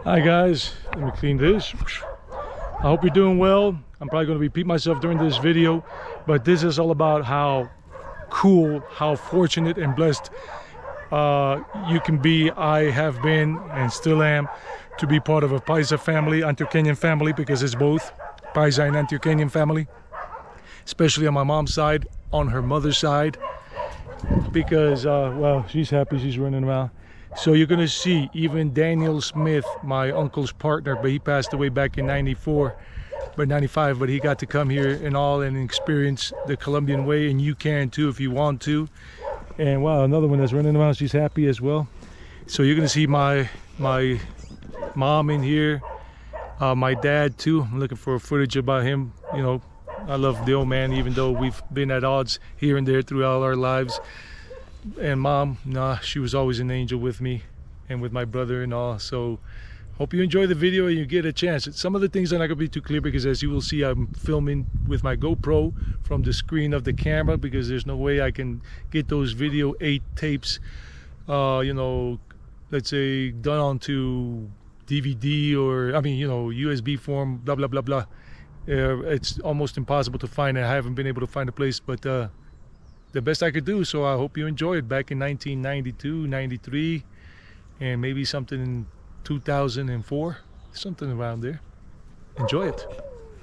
Hi guys, let me clean this. I hope you're doing well. I'm probably going to repeat myself during this video, but this is all about how cool, how fortunate and blessed you can be. I have been and still am to be part of a Paisa family, Antioquia family, because it's both Paisa and Antioquia family, especially on my mom's side, on her mother's side, because well, she's happy, she's running around. So you're gonna see even Daniel Smith, my uncle's partner, but he passed away back in 94, but 95, but he got to come here and all and experience the Colombian way, and you can too if you want to. And wow, another one that's running around, she's happy as well. So you're gonna see my mom in here, my dad too. I'm looking for footage about him. You know, I love the old man, even though we've been at odds here and there throughout our lives. And mom, nah, she was always an angel with me and with my brother and all. So hope you enjoy the video and you get a chance. Some of the things are not gonna be too clear because, as you will see, I'm filming with my GoPro from the screen of the camera, because there's no way I can get those video 8 tapes you know, let's say done onto DVD or, I mean, you know, USB form, blah blah blah blah. It's almost impossible to find. I haven't been able to find a place, but the best I could do. So I hope you enjoy it. Back in 1992, 93, and maybe something in 2004, something around there. Enjoy it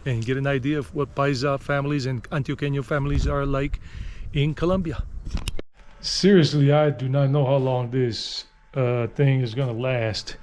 and get an idea of what Paisa families and Antioqueño families are like in Colombia. Seriously, I do not know how long this thing is gonna last,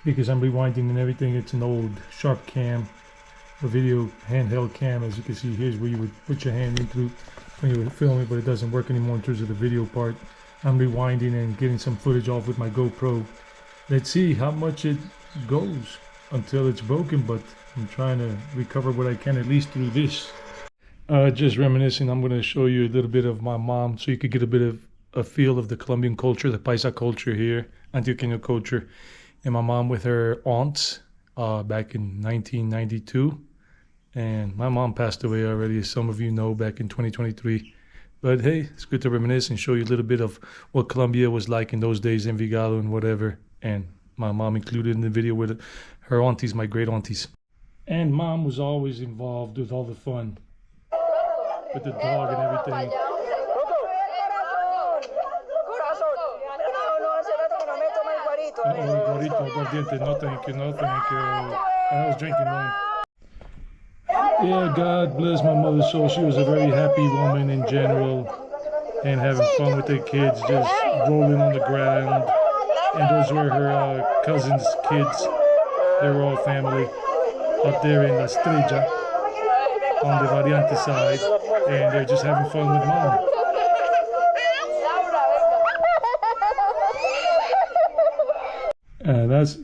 because I'm rewinding and everything. It's an old sharp cam, a video handheld cam. As you can see, here's where you would put your hand in through when you were filming, but it doesn't work anymore in terms of the video part. I'm rewinding and getting some footage off with my GoPro. Let's see how much it goes until it's broken, but I'm trying to recover what I can, at least through this. Just reminiscing, I'm going to show you a little bit of my mom so you could get a bit of a feel of the Colombian culture, the Paisa culture here, Antioqueño culture. And my mom with her aunts back in 1992. And my mom passed away already, as some of you know, back in 2023. But hey, it's good to reminisce and show you a little bit of what Colombia was like in those days, Envigado and whatever. And my mom included in the video with her aunties, my great aunties. And mom was always involved with all the fun, with the dog and everything. No thank you, no thank you. I was drinking wine. Yeah, God bless my mother's soul. She was a very happy woman in general, and having fun with the kids, just rolling on the ground. And those were her cousins' kids. They were all family up there in La Estrella on the Variante side, and they're just having fun with mom. That's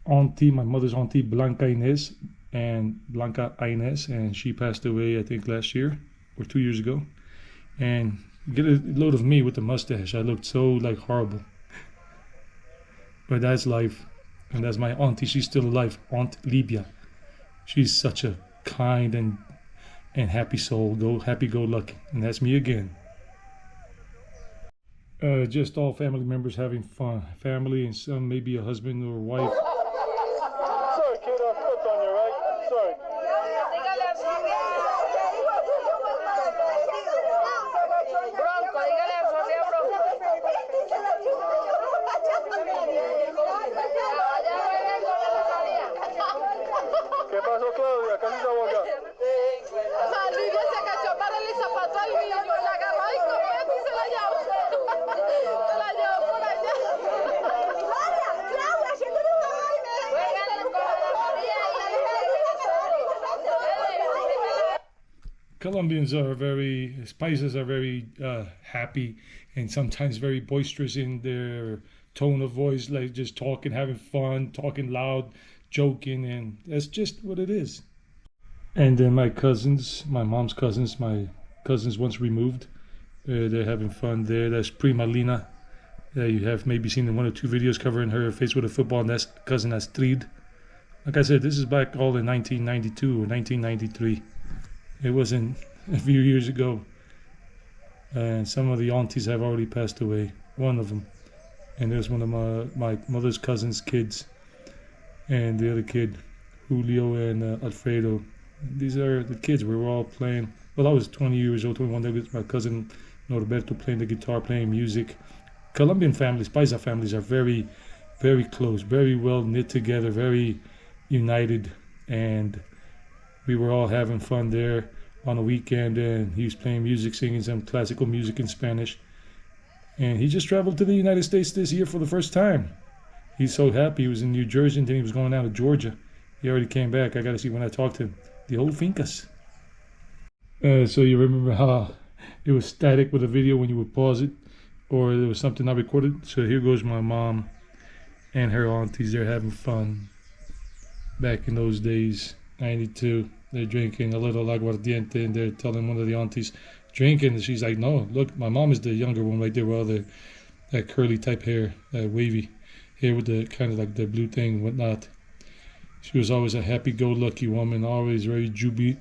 auntie, my mother's auntie, Blanca Inés. And Blanca Inés, and she passed away I think last year or 2 years ago. And get a load of me with the mustache. I looked so like horrible, but that's life. And that's my auntie. She's still alive, Aunt Libya. She's such a kind and happy soul, happy-go-lucky. And that's me again. Just all family members having fun, family and some, maybe a husband or wife. Colombians are Paisas are very happy and sometimes very boisterous in their tone of voice, like just talking, having fun, talking loud, joking, and that's just what it is. And then my cousins, my mom's cousins, my cousins once removed, they're having fun there. That's Prima Lina. You have maybe seen in 1 or 2 videos covering her face with a football, and that's cousin Astrid. Like I said, this is back all in 1992 or 1993. It wasn't a few years ago. And some of the aunties have already passed away. One of them. And there's one of my mother's cousin's kids. and the other kid, Julio and Alfredo. These are the kids. We were all playing. Well, I was 20 years old, 21. There was my cousin Norberto playing the guitar, playing music. Colombian families, Paisa families, are very, very close, very well knit together, very united. And we were all having fun there on a weekend, and he was playing music, singing some classical music in Spanish. And he just traveled to the United States this year for the first time. He's so happy. He was in New Jersey, and then he was going down to Georgia. He already came back. I got to see when I talked to him. The old fincas. So you remember how it was static with a video when you would pause it, or there was something not recorded? So here goes my mom and her aunties. They're having fun. Back in those days, 92, they're drinking a little aguardiente, and they're telling one of the aunties, drinking, and she's like, no, look, my mom is the younger one right there with all that curly type hair, that wavy hair with the kind of like the blue thing and whatnot. She was always a happy-go-lucky woman, always very jubilant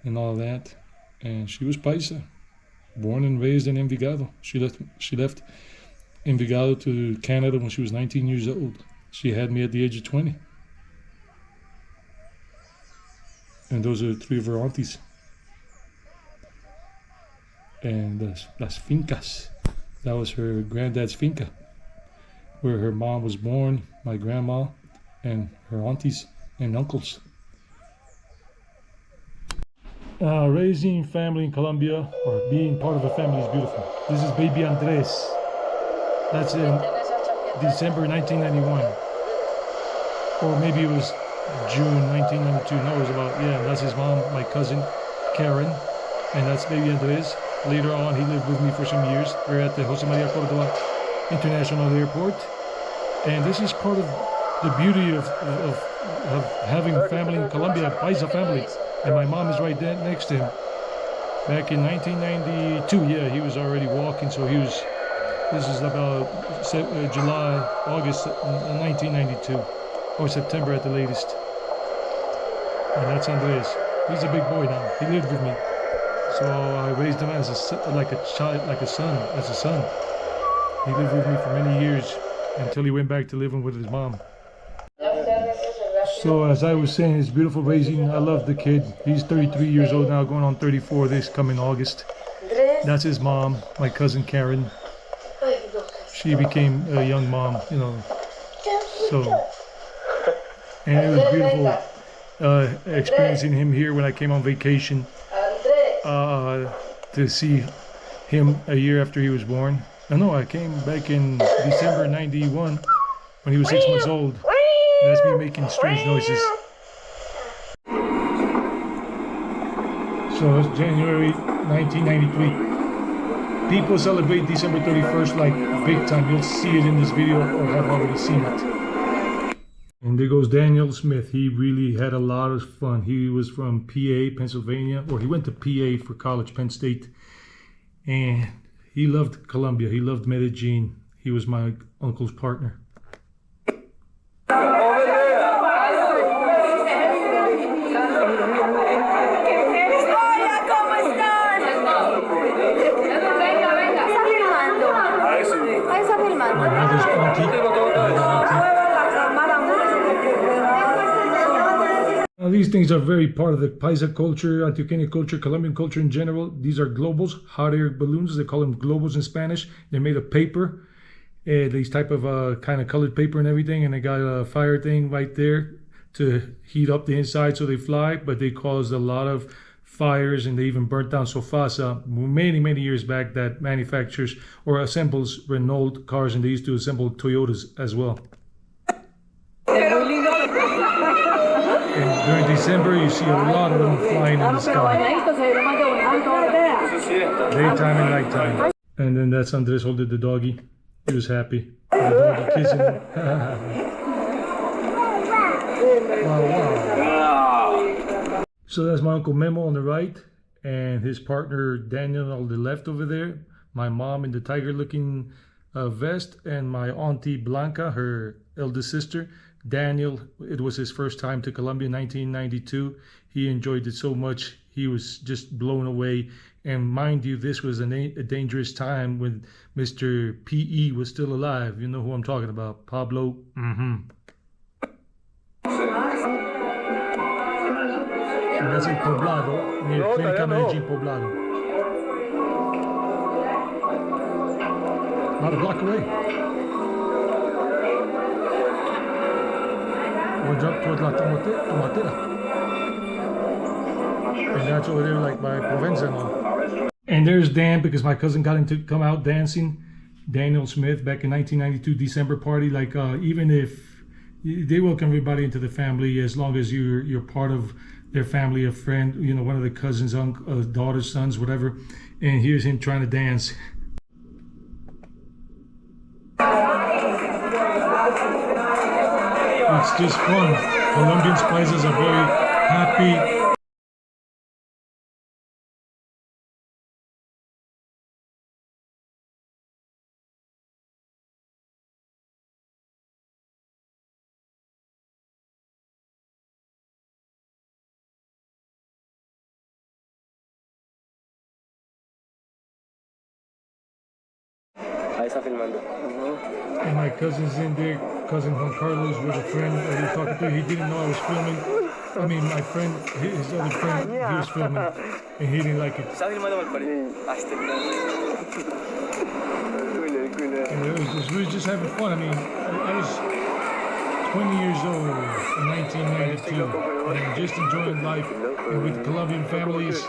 and all that. And she was Paisa, born and raised in Envigado. She left Envigado to Canada when she was 19 years old. She had me at the age of 20. And those are three of her aunties. And las fincas, that was her granddad's finca, where her mom was born, my grandma, and her aunties and uncles. Raising family in Colombia, or being part of a family, is beautiful. This is baby Andres. That's in December 1991. Or maybe it was June 1992. No, it was about, yeah, that's his mom, my cousin, Karen. And that's baby Andres. Later on, he lived with me for some years. We're at the Jose Maria Cordova International Airport. And this is part of the beauty of having family in Colombia, Paisa family. And my mom is right there next to him. Back in 1992, yeah, he was already walking, so this is about July, August 1992, or September at the latest. And that's Andres. He's a big boy now. He lived with me. So I raised him as a son. He lived with me for many years until he went back to living with his mom. So as I was saying, it's beautiful raising. I love the kid. He's 33 years old now, going on 34 this coming August. That's his mom, my cousin Karen. She became a young mom, you know. So, and it was beautiful experiencing him here when I came on vacation. To see him a year after he was born. No, I came back in December 91 when he was 6 months old. That's me making strange noises. So it's January 1993. People celebrate December 31st like big time. You'll see it in this video or have already seen it. And there goes Daniel Smith. He really had a lot of fun. He was from PA, Pennsylvania, or he went to PA for college, Penn State. And he loved Colombia. He loved Medellin. He was my uncle's partner. These things are very part of the Paisa culture, Antioquia culture, Colombian culture in general. These are globos, hot air balloons. They call them globos in Spanish. They're made of paper, these type of kind of colored paper and everything. And they got a fire thing right there to heat up the inside so they fly. But they caused a lot of fires, and they even burnt down Sofasa many, many years back, that manufactures or assembles Renault cars, and they used to assemble Toyotas as well. And during December, you see a lot of them flying in the sky. Daytime and nighttime. And then that's Andres holding the doggy. He was happy. The doggy kissing him. Wow, wow. So that's my Uncle Memo on the right, and his partner Daniel on the left over there. My mom in the tiger-looking vest, and my auntie Blanca, her eldest sister. Daniel, it was his first time to Colombia in 1992. He enjoyed it so much. He was just blown away. And mind you, this was a dangerous time when Mr. P.E. was still alive. You know who I'm talking about, Pablo. And that's in Poblado, near Clínica Medellín Poblado. About a block away. We'll jump towards La Tomatera. And that's over there, like by Provenza and all. And there's Dan, because my cousin got him to come out dancing. Daniel Smith, back in 1992 December party. Like even if they welcome everybody into the family, as long as you're part of their family, a friend, you know, one of the cousins, daughters, sons, whatever. And here's him trying to dance. It's just fun. Colombians, Paisas are very happy. Paisa filmando. And my cousin's in there. Cousin Juan Carlos was a friend that he was talking to. He didn't know I was filming. I mean, my friend, his other friend, he was filming, and he didn't like it. ¿Está filmando mal And we was just having fun. I mean, I was 20 years old in 1992, and just enjoying life, and with Colombian families,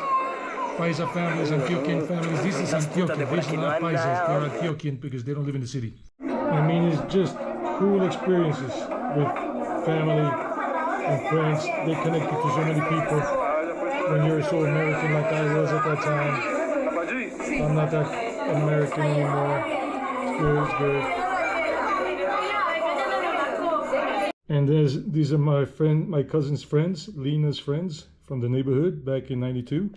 Paisa families, Antioquia families. This is Antioquia. These are not Paisas. They're Antioquian because they don't live in the city. I mean, it's just cool experiences with family and friends. They connect you to so many people. When you're so American like I was at that time, I'm not that American anymore. It's good. And these are my cousin's friends, Lena's friends from the neighborhood back in '92.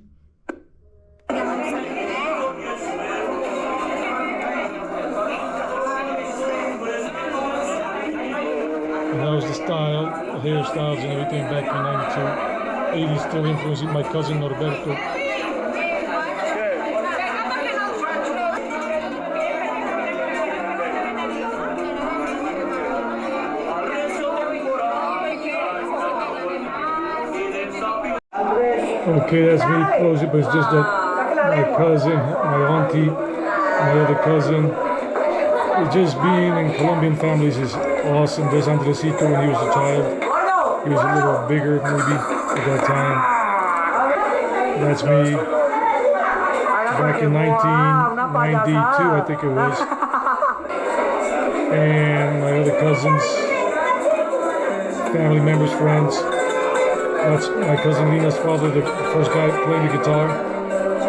That was the style, the hairstyles and everything back in '92. '80s still influencing my cousin Norberto. Okay, that's me closing, but it's just that my cousin, my auntie, my other cousin, just being in Colombian families is awesome. There's Andresito when he was a child. He was a little bigger maybe at that time. That's me back in 1992, I think it was. And my other cousins, family members, friends. That's my cousin Lena's father, the first guy playing the guitar.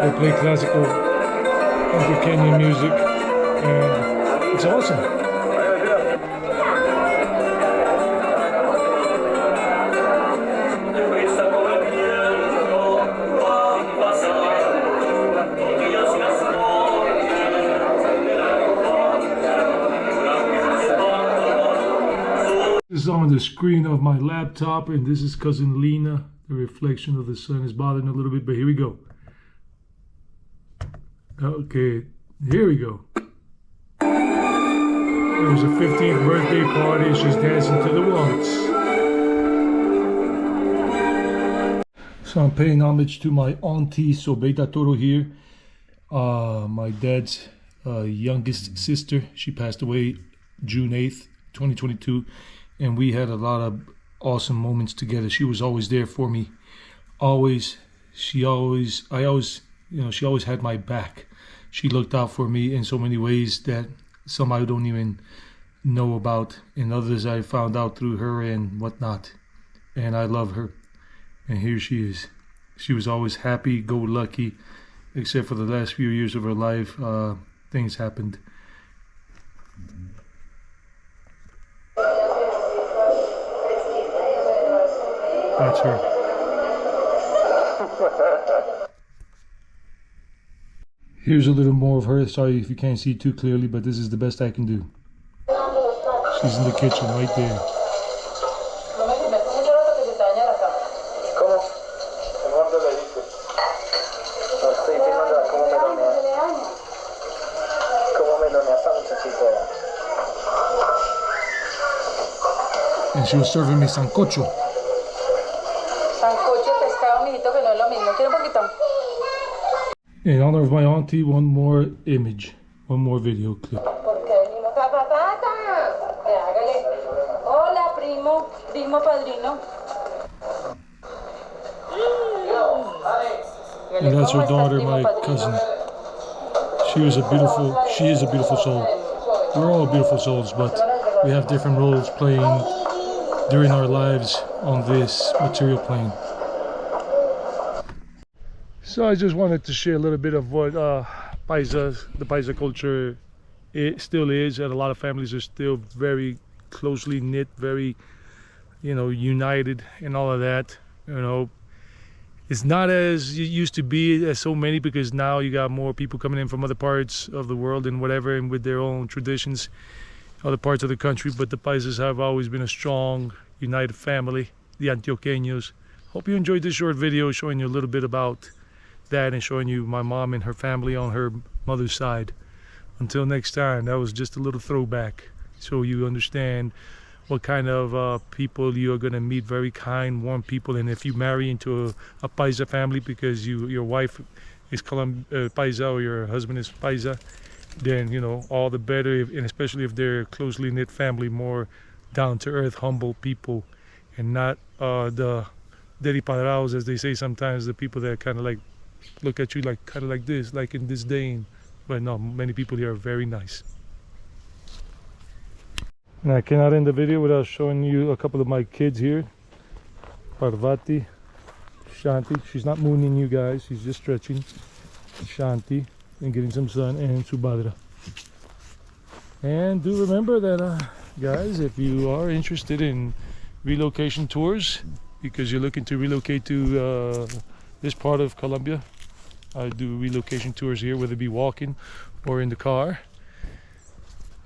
They play classical Antioquia music, and it's awesome. This is on the screen of my laptop, and this is cousin Lena. The reflection of the sun is bothering a little bit, but here we go. Okay, here we go. It was a 15th birthday party. She's dancing to the waltz. So I'm paying homage to my auntie Sobeida Toro here. My dad's youngest sister. She passed away June 8th, 2022. And we had a lot of awesome moments together. She was always there for me. She always had my back. She looked out for me in so many ways that some I don't even know about, and others I found out through her and whatnot. And I love her. And here she is. She was always happy-go-lucky, except for the last few years of her life. Things happened. That's her. Here's a little more of her. Sorry if you can't see too clearly, but this is the best I can do. She's in the kitchen right there. and she was serving me sancocho. Sancocho de pescado, mijito, que no es lo mismo. ¿Quiere un poquito? In honor of my auntie, one more image, one more video clip. Porque venimos a patata. Hágale. Hola, primo, primo padrino. And that's her daughter, my cousin. She is a beautiful soul. We're all beautiful souls, but we have different roles playing during our lives on this material plane. So I just wanted to share a little bit of what the Paisa culture it still is, and a lot of families are still very closely knit, very, united and all of that. It's not as it used to be, as so many, because now you got more people coming in from other parts of the world and whatever, and with their own traditions, other parts of the country. But the Paisas have always been a strong, united family, the Antioqueños. Hope you enjoyed this short video showing you a little bit about that and showing you my mom and her family on her mother's side. Until next time, that was just a little throwback so you understand what kind of people you are going to meet. Very kind, warm people. And if you marry into a Paisa family because your wife is Paisa or your husband is Paisa, then all the better. And especially if they're closely knit family, more down to earth, humble people, and not the deripadraos, as they say sometimes, the people that kind of like look at you like kind of like this, like in disdain. But no, many people here are very nice. And I cannot end the video without showing you a couple of my kids here. Parvati, Shanti. She's not mooning you guys, she's just stretching. Shanti, and getting some sun, and Subhadra. And do remember that, guys, if you are interested in relocation tours, because you're looking to relocate to this part of Colombia, I do relocation tours here, whether it be walking or in the car.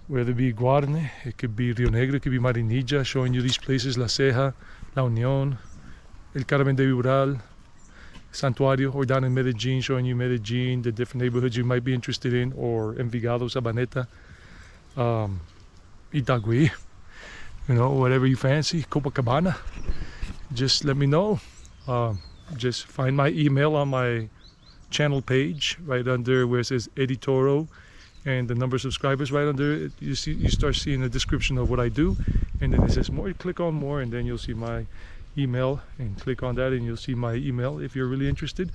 Whether it be Guarne, it could be Rio Negro, it could be Marinilla, showing you these places, La Ceja, La Unión, El Carmen de Viboral, Santuario, or down in Medellin, showing you Medellin, the different neighborhoods you might be interested in, or Envigado, Sabaneta, Itagüí, whatever you fancy, Copacabana. Just let me know. Just find my email on my channel page, right under where it says Editoro, and the number of subscribers right under it. You start seeing the description of what I do, and then it says more. You click on more, and then you'll see my email, and click on that and you'll see my email if you're really interested.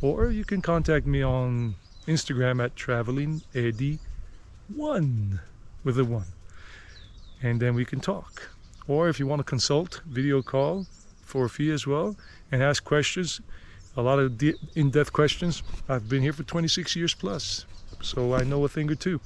Or you can contact me on Instagram at travelingeddy1 with a 1, and then we can talk. Or if you want to consult, video call for a fee as well, and ask questions, a lot of in-depth questions. I've been here for 26 years plus, so I know a thing or two.